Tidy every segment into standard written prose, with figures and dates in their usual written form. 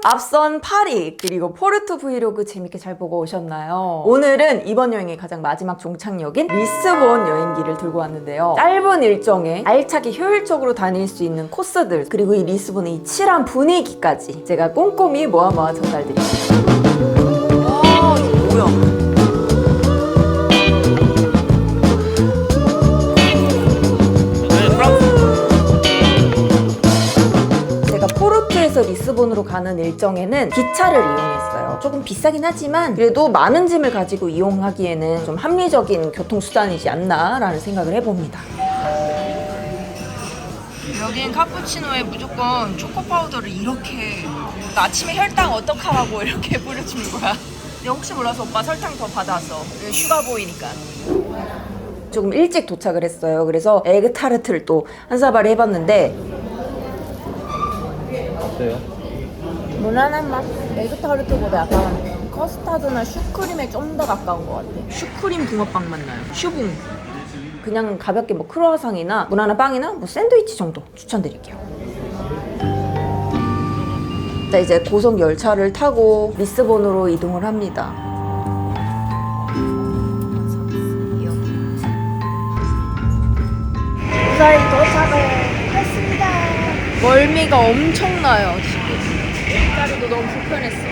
앞선 파리 그리고 포르투 브이로그 재밌게 잘 보고 오셨나요? 오늘은 이번 여행의 가장 마지막 종착역인 리스본 여행기를 들고 왔는데요. 짧은 일정에 알차게 효율적으로 다닐 수 있는 코스들 그리고 이 리스본의 이 칠한 분위기까지 제가 꼼꼼히 모아 전달드립니다. 와, 이거 뭐야? 포르투에서 리스본으로 가는 일정에는 기차를 이용했어요. 조금 비싸긴 하지만 그래도 많은 짐을 가지고 이용하기에는 좀 합리적인 교통수단이지 않나라는 생각을 해봅니다. 여긴 카푸치노에 무조건 초코 파우더를 이렇게 아침에 혈당 어떡하라고 이렇게 뿌려주는 거야. 근데 혹시 몰라서 오빠 설탕 더 받아서 슈가 보이니까. 조금 일찍 도착을 했어요. 그래서 에그 타르트를 또 한 사발 해봤는데 어때요? 무난한 맛. 에그 타르트보다 약간 커스타드나 슈크림에 좀 더 가까운 것 같아. 슈크림 붕어빵 맛나요. 슈붕. 그냥 가볍게 뭐 크루아상이나 무난한 빵이나 뭐 샌드위치 정도 추천드릴게요. 자, 이제 고속 열차를 타고 리스본으로 이동을 합니다. 무사히 도착을 했습니다. 멀미가 엄청나요 지금. 자리도 너무 불편했어.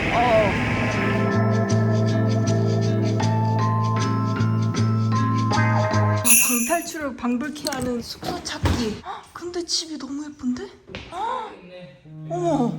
방탈출을 방불케 하는 숙소 찾기. 근데 집이 너무 예쁜데? 어머.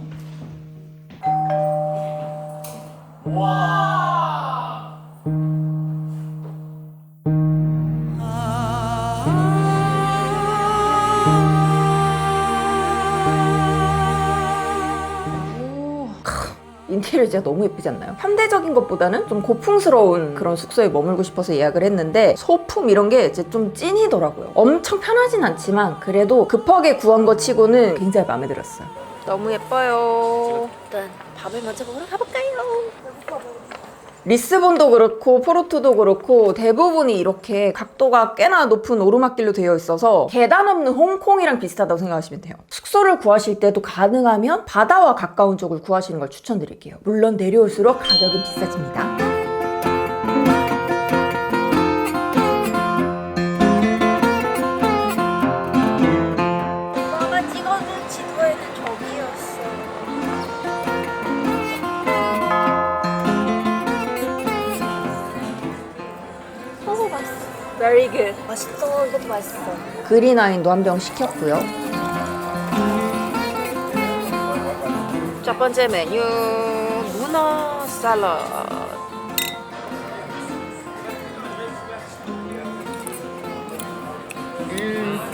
인테리어 진짜 너무 예쁘지 않나요? 현대적인 것보다는 좀 고풍스러운 그런 숙소에 머물고 싶어서 예약을 했는데 소품 이런 게 이제 좀 찐이더라고요. 엄청 편하진 않지만 그래도 급하게 구한 거 치고는 굉장히 마음에 들었어요. 너무 예뻐요. 일단 밥을 먼저 먹으러 가볼까요? 리스본도 그렇고 포르투도 그렇고 대부분이 이렇게 각도가 꽤나 높은 오르막길로 되어 있어서 계단 없는 홍콩이랑 비슷하다고 생각하시면 돼요. 숙소를 구하실 때도 가능하면 바다와 가까운 쪽을 구하시는 걸 추천드릴게요. 물론 내려올수록 가격은 비싸집니다. 오빠가 찍어준 지도에는 저기였어. 오, 맛있어. Very good. 맛있어. 이것도 맛있어. 그린와인도 한 병 시켰고요. 첫 번째 메뉴 문어 샐러드.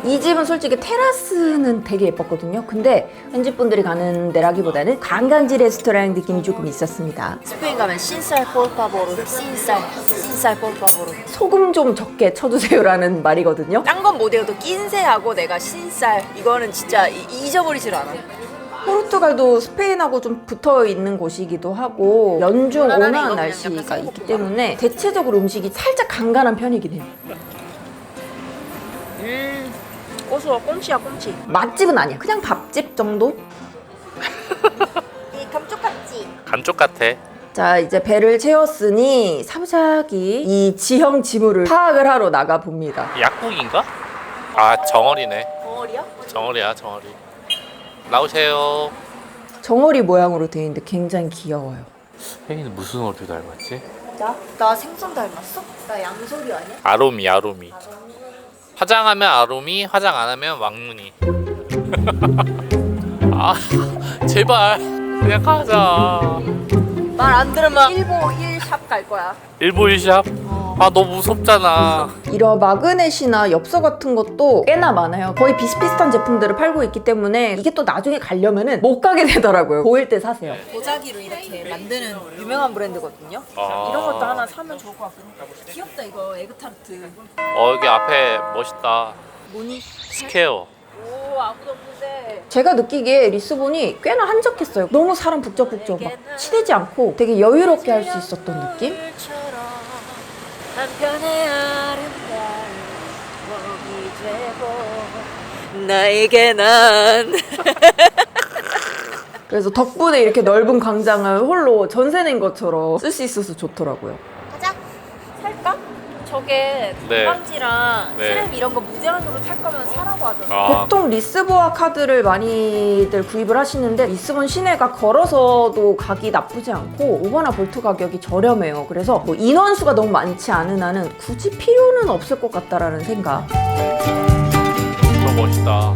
이 집은 솔직히 테라스는 되게 예뻤거든요. 근데 현지 분들이 가는 데라기보다는 관광지 레스토랑 느낌이 조금 있었습니다. 스페인 가면 신살 폴파보로. 신살 폴파보로. 소금 좀 적게 쳐주세요라는 말이거든요. 딴 건 못해도 낀새하고 내가 신살 이거는 진짜 잊어버리질 않아. 포르투갈도 스페인하고 좀 붙어 있는 곳이기도 하고 연중 무난하네, 온화한 이거 그냥 날씨가 약간 있기 때문에 대체적으로 음식이 살짝 간간한 편이긴 해요. 고소해. 꽁치야 꽁치. 맛집은 아니야. 그냥 밥집 정도? 이 감쪽같지? 감쪽 같아. 자, 이제 배를 채웠으니 사부작이 이 지형 지물을 파악을 하러 나가봅니다. 약국인가? 아, 정어리네. 덩어리야? 정어리야, 정어리. 나오세요. 정어리 모양으로 되어 있는데 굉장히 귀여워요. 혜인은 무슨 어류 닮았지? 나 생선 닮았어? 나 양소리 아니야? 아로미, 아로미. 화장하면 아로미, 화장 안 하면 왕눈이. 아, 제발. 그냥 가자. 말 안 들으면 1보1샵 갈 거야. 일보 일샵? 아, 너 무섭잖아. 이런 마그넷이나 엽서 같은 것도 꽤나 많아요. 거의 비슷비슷한 제품들을 팔고 있기 때문에 이게 또 나중에 가려면은 못 가게 되더라고요. 보일 때 사세요. 도자기로 이렇게 만드는 유명한 브랜드거든요. 아. 이런 것도 하나 사면 좋을 것 같고. 귀엽다 이거 에그타르트. 여기 앞에 멋있다. 뭐니? 스퀘어. 오 아무도 없는데. 제가 느끼기에 리스본이 꽤나 한적했어요. 너무 사람 북적북적 막 치대지 않고 되게 여유롭게 할 수 있었던 느낌? 한편의 아름다운 먹이 되고 나에게 난 그래서 덕분에 이렇게 넓은 광장을 홀로 전세 낸 것처럼 쓸 수 있어서 좋더라고요. 가자. 살까? 저게 네. 관광지랑 네. 트랩 이런 거 무제한으로 탈 거면 사라고 하던데. 아, 보통 리스보아 카드를 많이들 구입을 하시는데 리스본 시내가 걸어서도 가기 나쁘지 않고 우버나 볼트 가격이 저렴해요. 그래서 뭐 인원수가 너무 많지 않은 한은 굳이 필요는 없을 것 같다라는 생각. 너무 멋있다.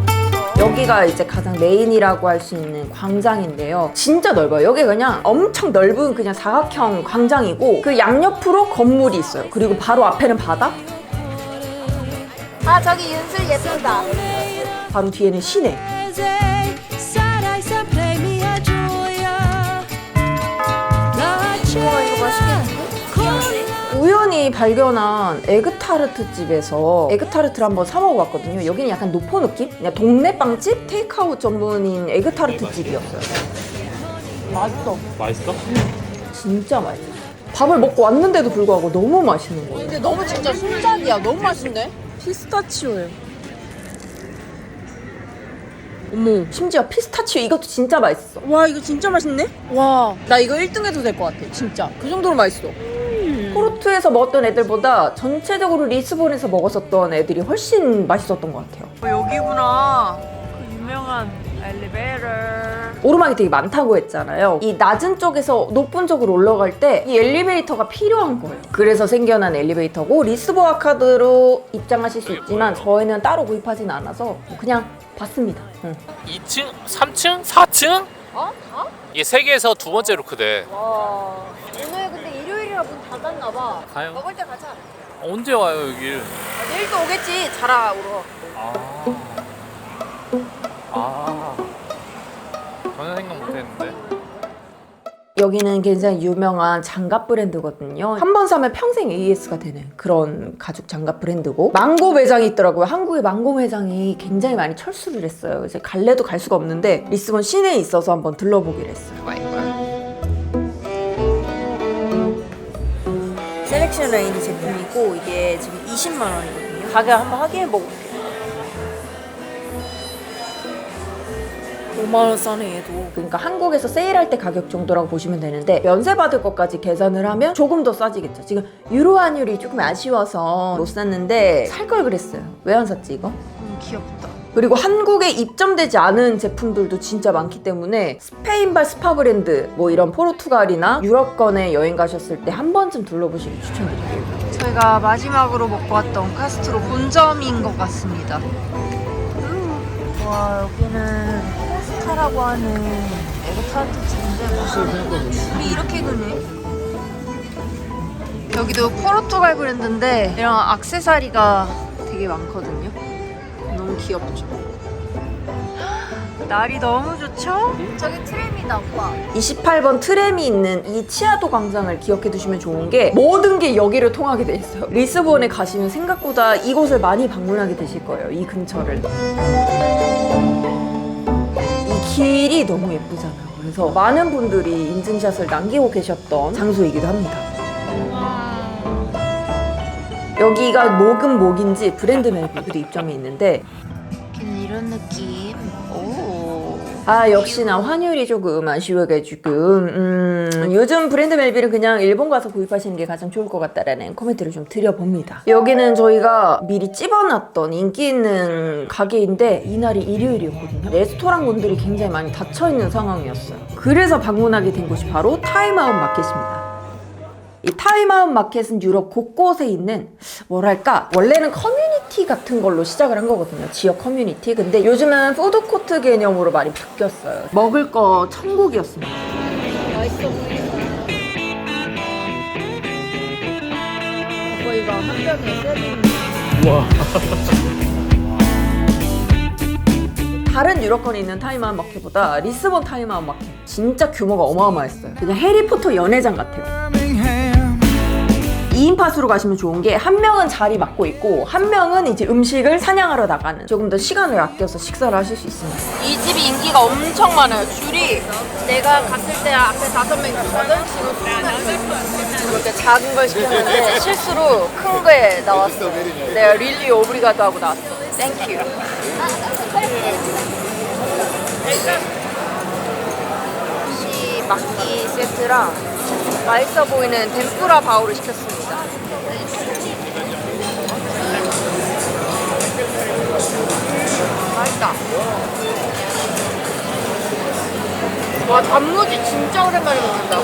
여기가 이제 가장 메인이라고 할 수 있는 광장인데요. 진짜 넓어요. 여기 그냥 엄청 넓은 그냥 사각형 광장이고 그 양옆으로 건물이 있어요. 그리고 바로 앞에는 바다, 아 저기 윤슬 예쁘다. 바로 뒤에는 시내. 우와 이거 맛있겠는데? 우연히 발견한 에그타르트 집에서 에그타르트를 한번 사 먹어봤거든요. 여기는 약간 노포 느낌? 그냥 동네 빵집? 테이크아웃 전문인 에그타르트 집이었어요. 맛있어. 맛있어? 진짜 맛있어. 밥을 먹고 왔는데도 불구하고 너무 맛있는 거예요. 근데 너무 진짜 순삭이야. 너무 맛있네. 피스타치오예요. 어머, 심지어 피스타치오 이것도 진짜 맛있어. 와 이거 진짜 맛있네. 와 나 이거 1등 해도 될 것 같아. 진짜 그 정도로 맛있어. 포르투에서 먹었던 애들보다 전체적으로 리스본에서 먹었었던 애들이 훨씬 맛있었던 것 같아요. 여기구나. 그 유명한 엘리베이터. 오르막이 되게 많다고 했잖아요. 이 낮은 쪽에서 높은 쪽으로 올라갈 때 이 엘리베이터가 필요한 거예요. 그래서 생겨난 엘리베이터고 리스보아 카드로 입장하실 수 있지만 저희는 따로 구입하진 않아서 그냥 봤습니다. 응. 2층, 3층, 4층? 어? 어? 이게 세계에서 두 번째로 크대. 와. 오늘 근데 일요일이라 문 닫았나 봐. 가요. 먹을 때 가자. 언제 와요 여길? 내일 또 오겠지. 자라 울어. 아. 전혀 생각 못했는데. 여기는 굉장히 유명한 장갑 브랜드거든요. 한 번 사면 평생 AS가 되는 그런 가죽 장갑 브랜드고 망고 매장이 있더라고요. 한국에 망고 매장이 굉장히 많이 철수를 했어요. 이제 갈래도 갈 수가 없는데 리스본 시내에 있어서 한번 들러보기로 했어요. 셀렉션 레인 제품이고 이게 지금 20만 원이거든요. 가격 한번 확인해 볼게요. 5만원 싸네 얘도. 그러니까 한국에서 세일할 때 가격 정도라고 보시면 되는데 면세 받을 것까지 계산을 하면 조금 더 싸지겠죠. 지금 유로 환율이 조금 아쉬워서 못 샀는데 살 걸 그랬어요. 왜 안 샀지 이거? 귀엽다. 그리고 한국에 입점되지 않은 제품들도 진짜 많기 때문에 스페인발 스파 브랜드 뭐 이런 포르투갈이나 유럽권에 여행 가셨을 때 한 번쯤 둘러보시길 추천드릴게요. 저희가 마지막으로 먹고 왔던 카스트로 본점인 것 같습니다. 와 여기는 포스타라고 하는 에그타르트 집인데 물이 이렇게 그네. 여기도 포르투갈 브랜드인데 이런 액세서리가 되게 많거든요. 너무 귀엽죠. 날이 너무 좋죠? 저기 트램이다 오빠. 28번 트램이 있는 이 치아도 광장을 기억해 두시면 좋은 게 모든 게 여기를 통하게 돼 있어요. 리스본에 가시면 생각보다 이곳을 많이 방문하게 되실 거예요. 이 근처를. 이 길이 너무 예쁘잖아요. 그래서 많은 분들이 인증샷을 남기고 계셨던 장소이기도 합니다. 여기가 목은 목인지 브랜드 멜비도 입점해 있는데 이런 느낌. 오. 아 역시나 환율이 조금 아쉬워가지고 요즘 브랜드 멜빌은 그냥 일본 가서 구입하시는 게 가장 좋을 것 같다라는 코멘트를 좀 드려봅니다. 여기는 저희가 미리 찝어놨던 인기 있는 가게인데 이날이 일요일이었거든요. 레스토랑 분들이 굉장히 많이 닫혀있는 상황이었어요. 그래서 방문하게 된 곳이 바로 타임아웃 마켓입니다. 이 타임아웃 마켓은 유럽 곳곳에 있는 뭐랄까 원래는 커뮤니티 같은 걸로 시작을 한 거거든요. 지역 커뮤니티. 근데 요즘은 푸드코트 개념으로 많이 바뀌었어요. 먹을 거 천국이었습니다. 맛있어 보인다. 오빠 이거 한 병에 세븐. 우와. 다른 유럽권에 있는 타임아웃 마켓보다 리스본 타임아웃 마켓 진짜 규모가 어마어마했어요. 그냥 해리포터 연회장 같아요. 2인 팟으로 가시면 좋은 게 한 명은 자리 맡고 있고 한 명은 이제 음식을 사냥하러 나가는 조금 더 시간을 아껴서 식사를 하실 수 있습니다. 이 집이 인기가 엄청 많아요. 줄이 내가 갔을 때 앞에 5명 있었거든. 지금 그렇게 작은 걸 시켰는데 실수로 큰 거에 나왔어. 내가 릴리 오브리가도 하고 나왔어. 땡큐. 막기 세트랑 맛있어 보이는 덴푸라 바오를 시켰습니다. 맛있다. 와, 단무지 진짜 오랜만에 먹는다.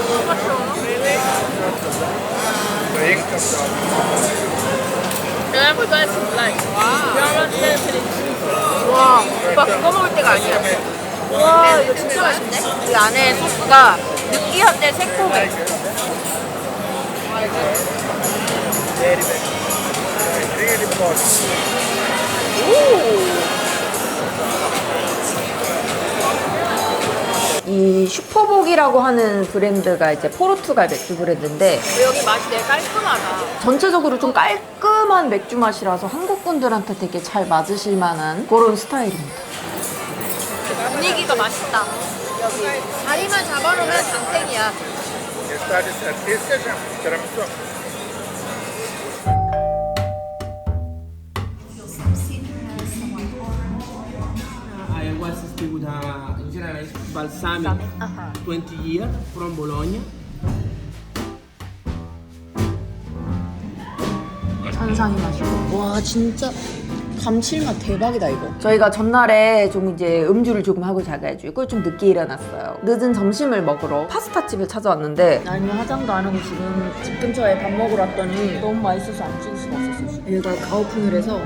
와, 오빠 그거 먹을 때가 아니야. 와, 이거 진짜 맛있네. 이 안에 소스가 느끼한데 새콤해. 이 슈퍼복이라고 하는 브랜드가 이제 포르투갈 맥주 브랜드인데 여기 맛이 되게 깔끔하다. 전체적으로 좀 깔끔한 맥주 맛이라서 한국 분들한테 되게 잘 맞으실 만한 그런 스타일입니다. 분위기가 맛있다. 여기 자리만 잡아놓으면 장땡이야. I was stay with a generalist balsamic 20 years from Bologna. 산상이 맛이고 와 진짜 감칠맛 대박이다 이거. 저희가 전날에 좀 이제 음주를 조금 하고 자가지고 좀 늦게 일어났어요. 늦은 점심을 먹으러 파스타집을 찾아왔는데 아니 화장도 안 하고 지금 집 근처에 밥 먹으러 왔더니 너무 맛있어서 안 찍을 수가 없었어요. 얘가 가오픈을 해서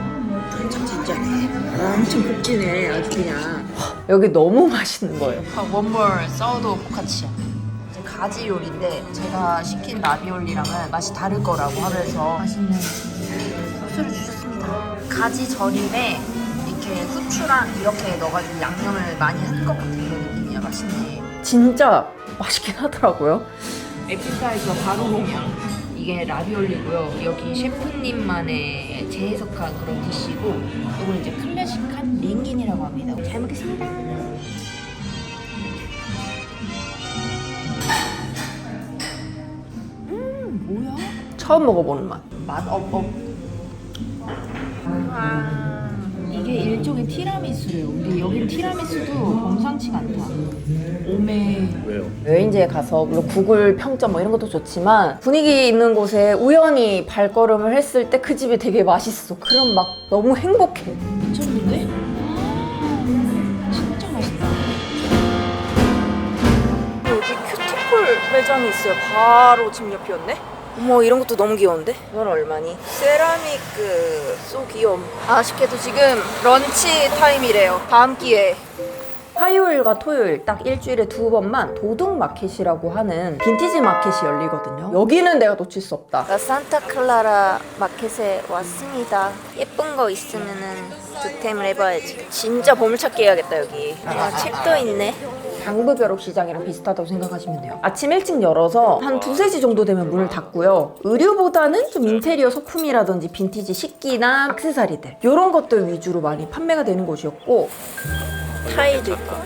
진짜 엄청 볶지네 아주 그냥. 여기 너무 맛있는 거예요. 원몰 사우도 포카치아. 이제 가지 요리인데 제가 시킨 라비올리랑은 맛이 다를 거라고 하면서 맛있는 소스를 주셨습니다. 가지 절임에 이렇게 후추랑 이렇게 넣어가지고 양념을 많이 한 것 같은 그런 느낌이야. 맛있네. 진짜 맛있긴 하더라고요. 에피타이저 바로 모양. 이게 라비올리고요. 여기 셰프님만의 재해석한 그런 디시고 이건 이제 클래식한 링긴이라고 합니다. 잘 먹겠습니다. 뭐야? 처음 먹어보는 맛. 맛 업. 이게 일종의 티라미수래요. 근데 여긴 티라미수도 범상치가 않다. 오메. 왜요? 여행지에 가서 물론 구글 평점 뭐 이런 것도 좋지만 분위기 있는 곳에 우연히 발걸음을 했을 때 그 집이 되게 맛있어. 그럼 막 너무 행복해. 미쳤는데? 진짜 맛있다. 여기 큐티풀 매장이 있어요. 바로 집 옆이었네? 어머 이런 것도 너무 귀여운데? 이건 얼마니? 세라믹 소 귀여움. 아쉽게도 지금 런치 타임이래요. 다음 기회에. 화요일과 토요일 딱 일주일에 2번만 도둑 마켓이라고 하는 빈티지 마켓이 열리거든요. 여기는 내가 놓칠 수 없다. 나 산타클라라 마켓에 왔습니다. 예쁜 거 있으면은 득템을 해봐야지. 진짜 보물찾기 해야겠다 여기. 책도 있네. 당부벼룩시장이랑 비슷하다고 생각하시면 돼요. 아침 일찍 열어서 한 2-3시 정도 되면 문을 닫고요. 의류보다는 좀 인테리어 소품이라든지 빈티지 식기나 액세서리들 이런 것들 위주로 많이 판매가 되는 곳이었고 타일도 있고.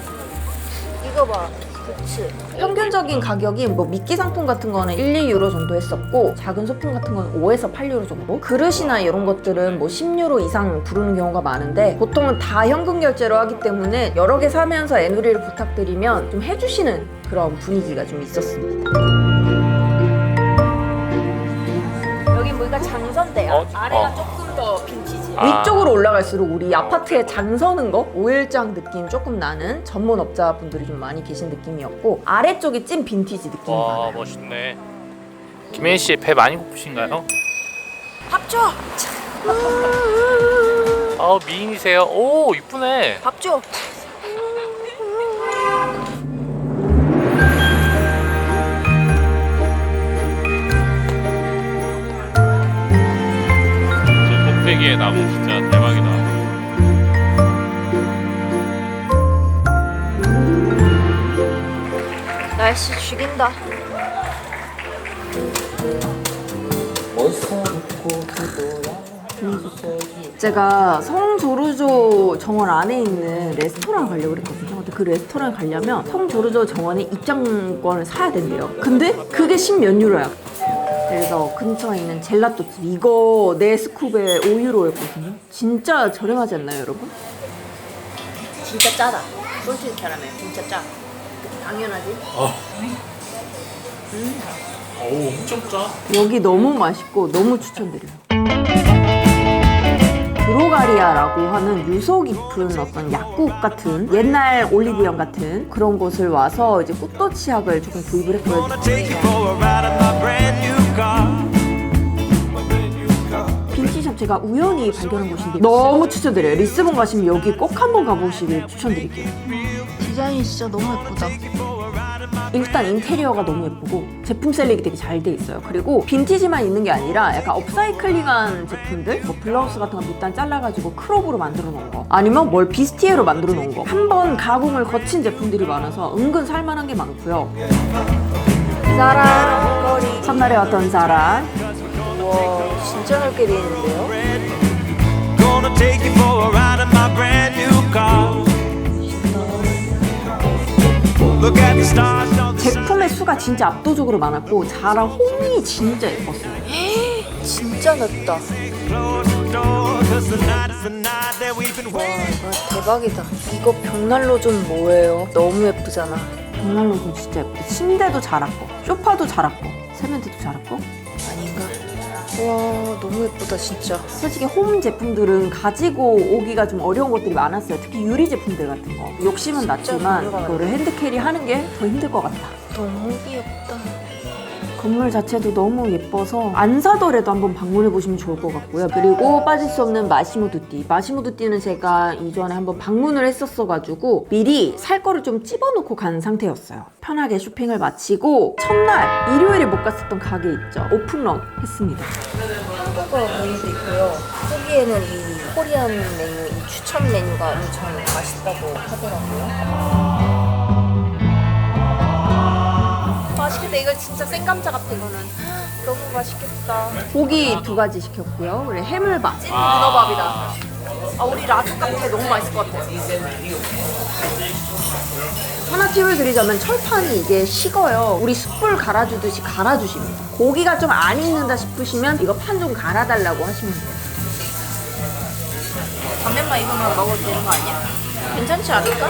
이거 봐. 그치. 평균적인 가격이 뭐 미끼 상품 같은 거는 1-2유로 정도 했었고 작은 소품 같은 건 5에서 8유로 정도? 그릇이나 이런 것들은 뭐 10유로 이상 부르는 경우가 많은데 보통은 다 현금 결제로 하기 때문에 여러 개 사면서 애누리를 부탁드리면 좀 해주시는 그런 분위기가 좀 있었습니다. 여긴 보니까 장선대야. 아래가 조금 더 빈티지. 위쪽으로 올라갈수록 우리 아파트에 장 서는 거? 오일장 느낌 조금 나는 전문 업자분들이 좀 많이 계신 느낌이었고 아래쪽이 찐 빈티지 느낌이 와 많아요. 멋있네. 김혜인 씨 배 많이 고프신가요? 밥 줘! 아 미인이세요. 오 이쁘네. 밥 줘! 저 꼭대기에 나무 진짜 대박이다. 날씨 죽인다. 제가 성조르조 정원 안에 있는 레스토랑 가려고 그랬거든요. 근데 그 레스토랑 가려면 성조르조 정원에 입장권을 사야 된대요. 근데 그게 10몇 유로야. 그래서 근처에 있는 젤라또집 이거 4스쿱에 5유로였거든요. 진짜 저렴하지 않나요, 여러분? 진짜 짜다. 솔티드 캐러멜 진짜 짜. 당연하지. 어우 엄청 짜. 여기 너무 맛있고 너무 추천드려요. 브로가리아라고 하는 유서 깊은 어떤 약국 같은 옛날 올리브영 같은 그런 곳을 와서 이제 꽃도치약을 조금 구입을 했고요. 빈티샵 제가 우연히 발견한 곳인데 너무 추천드려요. 리스본 가시면 여기 꼭 한번 가보시길 추천드릴게요. 디자인이 진짜 너무 예쁘다. 일단 인테리어가 너무 예쁘고 제품 셀렉이 되게 잘 돼 있어요. 그리고 빈티지만 있는 게 아니라 약간 업사이클링한 제품들, 뭐 블라우스 같은 거 밑단 잘라가지고 크롭으로 만들어 놓은 거, 아니면 뭘 비스티에로 만들어 놓은 거, 한 번 가공을 거친 제품들이 많아서 은근 살만한 게 많고요. 자라 첫날에 왔던 자라. 와, 진짜 넓게 돼 있는데요? Gonna take you for a ride in my brand new car. Look at the stars on the 제품의 수가 진짜 압도적으로 많았고 자라 홈이 진짜 예뻤어요. 진짜 넓다. close the door, 'cause tonight is the night that we've been waiting. 와, 대박이다. 이거 벽난로 좀 뭐예요? 너무 예쁘잖아. 벽난로도 진짜 예쁘고 침대도 자랐고 소파도 자랐고 세면대도 자랐고. 아닌가? 와, 너무 예쁘다 진짜. 솔직히 홈 제품들은 가지고 오기가 좀 어려운 것들이 많았어요. 특히 유리 제품들 같은 거. 욕심은 났지만 들어가네. 이거를 핸드캐리 하는 게 더 힘들 것 같다. 너무 귀엽다. 건물 자체도 너무 예뻐서 안 사더라도 한번 방문해 보시면 좋을 것 같고요. 그리고 빠질 수 없는 마시모두띠. 마시모두띠는 제가 이전에 한번 방문을 했었어가지고 미리 살 거를 좀 찝어놓고 간 상태였어요. 편하게 쇼핑을 마치고 첫날 일요일에 못 갔었던 가게 있죠. 오픈런 했습니다. 햄버거 메뉴도 있고요. 후기에는 이 코리안 메뉴, 이 추천 메뉴가 엄청 맛있다고 하더라고요. 맛있겠다. 이거 진짜 생감자 같아. 이거는 너무 맛있겠다. 고기 2가지 시켰고요. 그리고 해물밥. 찐 문어밥이다. 아, 우리 라죽 같은 너무 맛있을 것 같아. 하나 팁을 드리자면 철판이 이게 식어요. 우리 숯불 갈아주듯이 갈아주십니다. 고기가 좀 안 익는다 싶으시면 이거 판 좀 갈아달라고 하시면 돼요. 단면만 이거만 먹어도 되는 거 아니야? 괜찮지 않을까?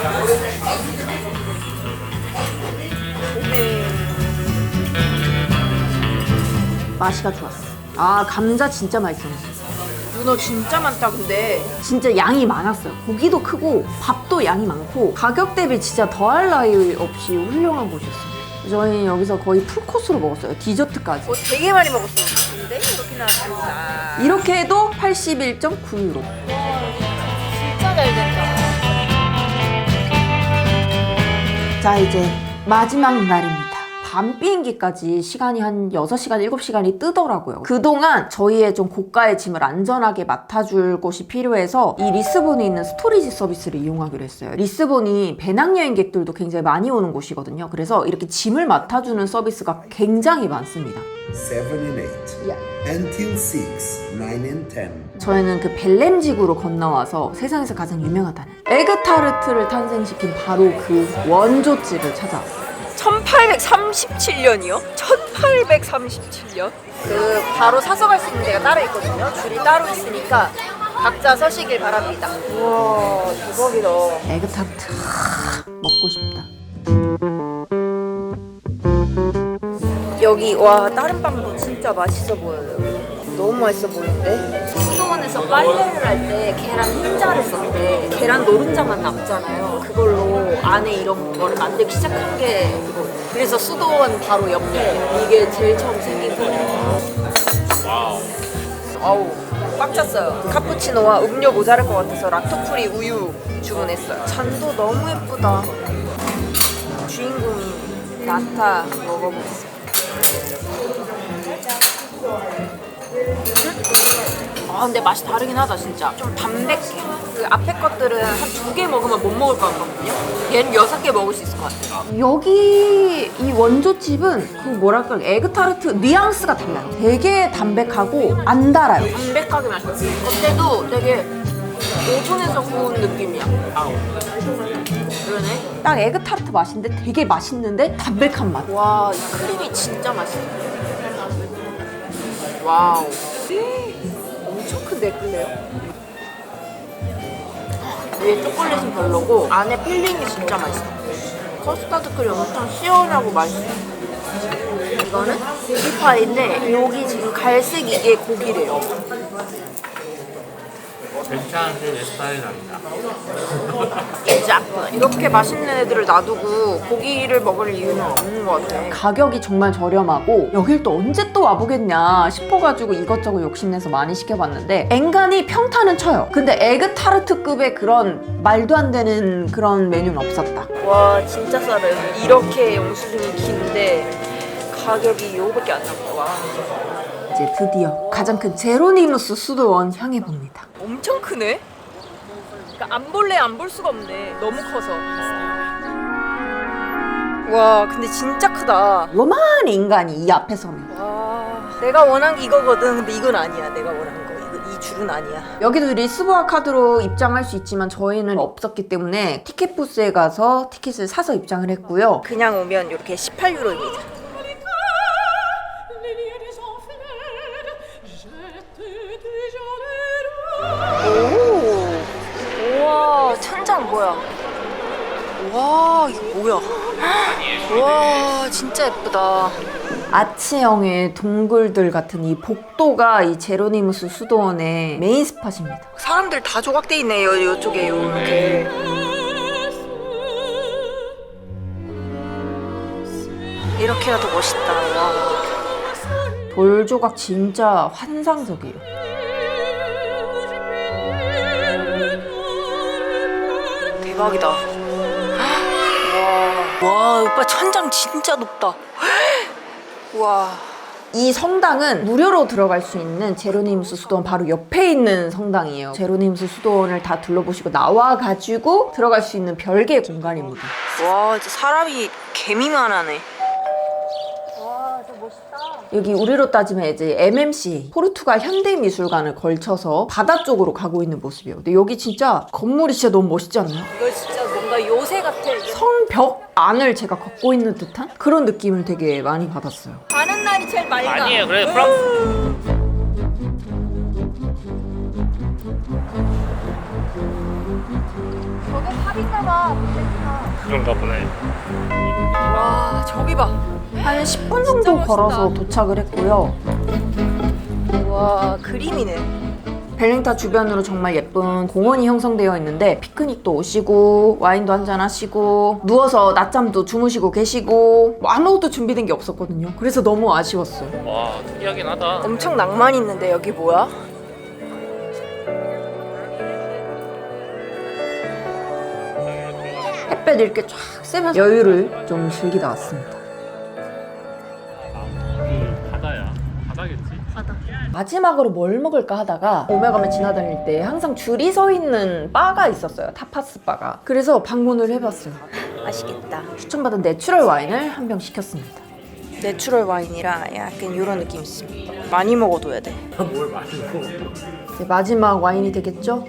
맛이가 좋았어. 아, 감자 진짜 맛있었어. 문어 진짜 많다 근데. 진짜 양이 많았어요. 고기도 크고 밥도 양이 많고 가격 대비 진짜 더할 나위 없이 훌륭한 곳이었어요. 저희 여기서 거의 풀코스로 먹었어요. 디저트까지. 되게 많이 먹었어. 근데 이렇게 나왔습니다. 이렇게 해도 81.9유로. 진짜 잘 된다. 자, 이제 마지막 날입니다. 밤 비행기까지 시간이 한 6시간, 7시간이 뜨더라고요. 그동안 저희의 좀 고가의 짐을 안전하게 맡아줄 곳이 필요해서 이 리스본에 있는 스토리지 서비스를 이용하기로 했어요. 리스본이 배낭여행객들도 굉장히 많이 오는 곳이거든요. 그래서 이렇게 짐을 맡아주는 서비스가 굉장히 많습니다. 7 and 8 until 6, 9 and 10. 저희는 그 벨렘 지구로 건너와서 세상에서 가장 유명하다는 에그타르트를 탄생시킨 바로 그 원조집을 찾아왔어요. 1837년이요? 1837년? 그 바로 사서 갈 수 있는 데가 따로 있거든요. 줄이 따로 있으니까 각자 서시길 바랍니다. 우와, 대박이다. 에그타르트 먹고 싶다. 여기 와, 다른 빵도 진짜 맛있어 보여요. 너무 맛있어 보이는데? 수도원에서 빨래를 할 때 계란 흰자를 썼대. 계란 노른자만 남잖아요. 그걸로 안에 이런 거를 만들기 시작한 게 그거. 그래서 수도원 바로 옆에 이게 제일 처음 생긴 거예요. 와우. 아우, 꽉 찼어요. 카푸치노와 음료 모자랄 것 같아서 락토프리 우유 주문했어요. 잔도 너무 예쁘다. 주인공이 나타 먹어보겠습니다. 아, 근데 맛이 다르긴 하다 진짜. 좀 담백해. 그 앞에 것들은 한 2개 먹으면 못 먹을 것 같거든요. 얘는 6개 먹을 수 있을 것 같아요. 여기 이 원조집은 그 뭐랄까 에그타르트 뉘앙스가 달라요. 되게 담백하고 안 달아요. 담백하게 맛있어. 겉에도 되게 오븐에서 구운 느낌이야. 그러네. 딱 에그타르트 맛인데 되게 맛있는데 담백한 맛. 와, 이 크림이 진짜 맛있어. 와우. 엄청 큰데 클래요? 위에 초콜릿은 별로고 안에 필링이 진짜 맛있어. 커스터드 크림 엄청 시원하고 맛있어. 이거는 고기파인데 여기 지금 갈색 이게 고기래요. 괜찮은데 내 스타일이 아니다. exactly. 이렇게 맛있는 애들을 놔두고 고기를 먹을 이유는 없는 것 같아. 가격이 정말 저렴하고 여길 또 언제 또 와보겠냐 싶어가지고 이것저것 욕심내서 많이 시켜봤는데 엔간히 평타는 쳐요. 근데 에그타르트급의 그런 말도 안 되는 그런 메뉴는 없었다. 와 진짜 싸다. 여기 이렇게 영수증이 긴데 가격이 이거밖에 안 나고. 와 이제 드디어 가장 큰 제로니무스 수도원 향해 봅니다. 엄청 크네. 그러니까 안 볼래 안 볼 수가 없네. 너무 커서. 와 근데 진짜 크다. 요만 인간이 이 앞에 서면. 와 내가 원한 게 이거거든. 근데 이건 아니야. 내가 원한 거. 이 줄은 아니야. 여기도 리스보아 카드로 입장할 수 있지만 저희는 없었기 때문에 티켓 부스에 가서 티켓을 사서 입장을 했고요. 그냥 오면 이렇게 18유로입니다. 오, 우와 천장 뭐야? 와 이거 뭐야? 와 진짜 예쁘다. 아치형의 동굴들 같은 이 복도가 이 제로니무스 수도원의 메인 스팟입니다. 사람들 다 조각돼 있네요. 이쪽에 이렇게. 이렇게라도 멋있다. 와. 돌 조각 진짜 환상적이에요. 대박이다. 와 오빠 천장 진짜 높다. 와. 이 성당은 무료로 들어갈 수 있는 제로니무스 수도원 바로 옆에 있는 성당이에요. 제로니무스 수도원을 다 둘러보시고 나와가지고 들어갈 수 있는 별개의 공간입니다. 와 진짜 사람이 개미만하네. 여기 우리로 따지면 이제 MMC 포르투갈 현대미술관을 걸쳐서 바다 쪽으로 가고 있는 모습이에요. 근데 여기 진짜 건물이 진짜 너무 멋있지 않나요? 이거 진짜 뭔가 요새 같아. 성벽 안을 제가 걷고 있는 듯한 그런 느낌을 되게 많이 받았어요. 가는 날이 제일 맑아. 아니에요. 그래 프랑스 저게 탑인가 봐. 그런가 보네. 와 저기 봐. 한 10분 정도 걸어서 도착을 했고요. 와 그림이네. 벨링타 주변으로 정말 예쁜 공원이 형성되어 있는데 피크닉도 오시고 와인도 한잔 하시고 누워서 낮잠도 주무시고 계시고 뭐 아무것도 준비된 게 없었거든요. 그래서 너무 아쉬웠어요. 와 특이하긴 하다. 엄청 낭만 있는데 여기 뭐야? 햇볕 이렇게 쫙 쐬면서 여유를 좀 즐기다 왔습니다. 바다야. 바다겠지. 마지막으로 뭘 먹을까 하다가 오메가메 지나다닐 때 항상 줄이 서 있는 바가 있었어요. 타파스 바가. 그래서 방문을 해봤어요. 맛있겠다. 추천받은 내추럴 와인을 한 병 시켰습니다. 내추럴 와인이라 약간 이런 느낌 있습니다. 많이 먹어둬야 돼. 이제 마지막 와인이 되겠죠?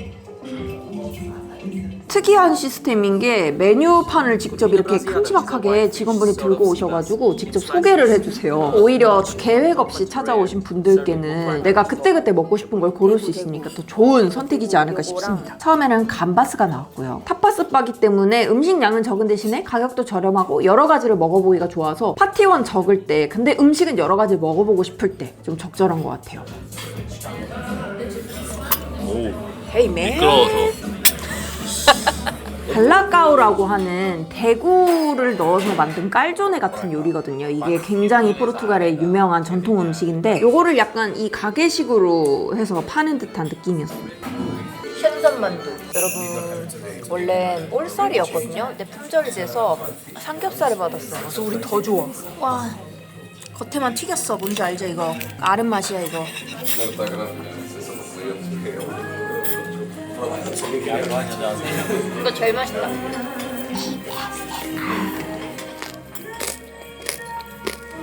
특이한 시스템인 게 메뉴판을 직접 이렇게 큼지막하게 직원분이 들고 오셔가지고 직접 소개를 해주세요. 오히려 계획 없이 찾아오신 분들께는 내가 그때그때 먹고 싶은 걸 고를 수 있으니까 더 좋은 선택이지 않을까 싶습니다. 처음에는 감바스가 나왔고요. 타파스 바기 때문에 음식 양은 적은 대신에 가격도 저렴하고 여러 가지를 먹어보기가 좋아서 파티원 적을 때 근데 음식은 여러 가지 먹어보고 싶을 때 좀 적절한 것 같아요. 오 헤이 맨. 미끄러워서. 발라까우라고 하는 대구를 넣어서 만든 깔조네 같은 요리거든요. 이게 굉장히 포르투갈의 유명한 전통 음식인데 요거를 약간 이 가게식으로 해서 파는 듯한 느낌이었습니다. 쉔선만두. 여러분 원래 볼살이었거든요. 근데 품절이 돼서 삼겹살을 받았어요. 그래서 우리 더 좋아. 와 겉에만 튀겼어. 뭔지 알죠 이거? 아른 맛이야 이거. 이거 제일 맛있다.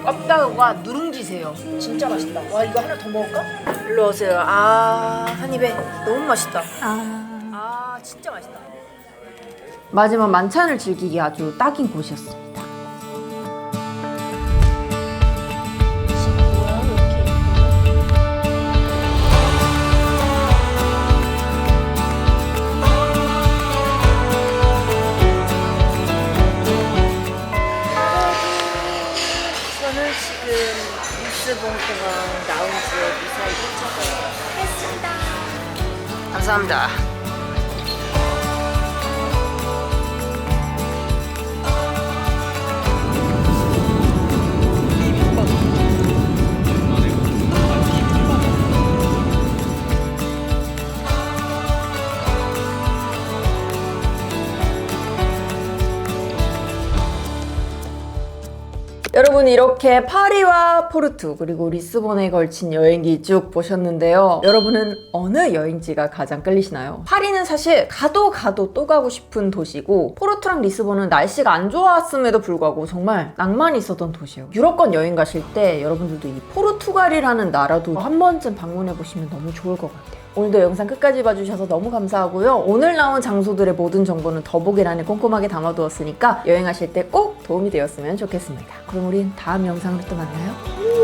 껍데기가 누룽지세요. 진짜 맛있다. 와 이거 하나 더 먹을까? 일로 오세요. 한 입에 너무 맛있다. 진짜 맛있다. 마지막 만찬을 즐기기 아주 딱인 곳이었습니다. 지금 리스본 공항 라운지에 무사히 도착했습니다. 감사합니다. 여러분 이렇게 파리와 포르투 그리고 리스본에 걸친 여행기 쭉 보셨는데요. 여러분은 어느 여행지가 가장 끌리시나요? 파리는 사실 가도 또 가고 싶은 도시고 포르투랑 리스본은 날씨가 안 좋았음에도 불구하고 정말 낭만이 있었던 도시예요. 유럽권 여행 가실 때 여러분들도 이 포르투갈이라는 나라도 한 번쯤 방문해 보시면 너무 좋을 것 같아요. 오늘도 영상 끝까지 봐주셔서 너무 감사하고요. 오늘 나온 장소들의 모든 정보는 더보기란에 꼼꼼하게 담아두었으니까 여행하실 때 꼭 도움이 되었으면 좋겠습니다. 그럼 우린 다음 영상으로 또 만나요.